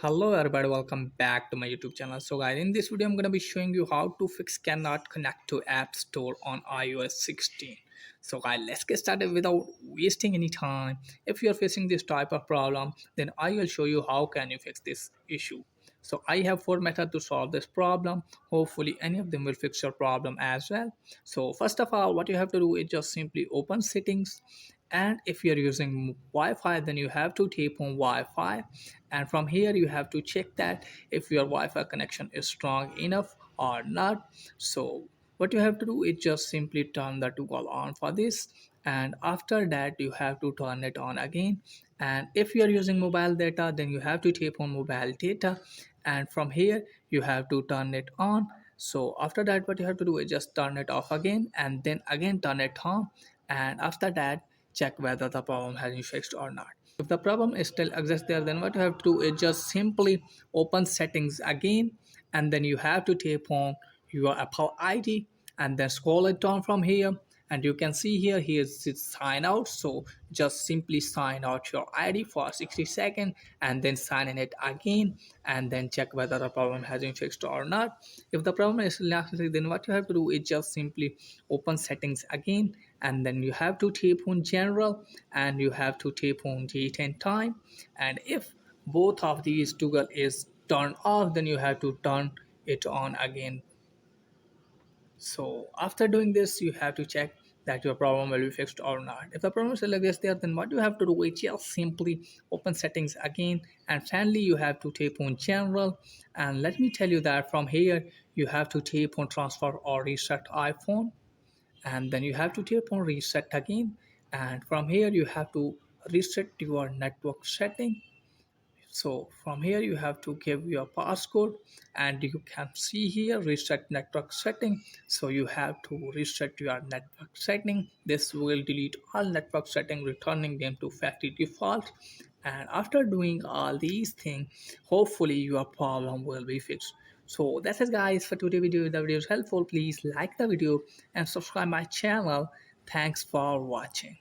Hello everybody, welcome back to my YouTube channel. So guys, in this video I'm going to be showing you how to fix cannot connect to App Store on iOS 16. So guys, let's get started without wasting any time. If you're facing this type of problem, then I will show you how can you fix this issue. So I have four methods to solve this problem. Hopefully any of them will fix your problem as well. So first of all, what you have to do is just simply open settings, and if you're using Wi-Fi, then you have to tap on Wi-Fi, and from here you have to check that if your Wi-Fi connection is strong enough or not. So what you have to do is just simply turn the toggle on for this, and after that you have to turn it on again. And if you are using mobile data, then you have to tap on mobile data, and from here you have to turn it on. So after that, what you have to do is just turn it off again and then again turn it on, and after that check whether the problem has been fixed or not. If the problem is still exists there, then what you have to do is just simply open settings again, and then you have to tap on your Apple ID and then scroll it down from here, and you can see here here's its sign out. So just simply sign out your ID for 60 seconds and then sign in it again, and then check whether the problem has been fixed or not. If the problem is not fixed, then what you have to do is just simply open settings again, and then you have to tap on general, and you have to tap on date and time. And if both of these toggle is turned off, then you have to turn it on again. So after doing this, you have to check that your problem will be fixed or not. If the problem still exists there, then what you have to do is just simply open settings again, and finally you have to tap on general. And let me tell you that from here you have to tap on transfer or reset iPhone, and then you have to tap on reset again, and from here you have to reset your network setting. So from here you have to give your passcode, and you can see here reset network setting. So you have to reset your network setting. This will delete all network setting, returning them to factory default. And after doing all these things, hopefully your problem will be fixed. So that's it guys for today's video. If the video is helpful, please like the video and subscribe my channel. Thanks for watching.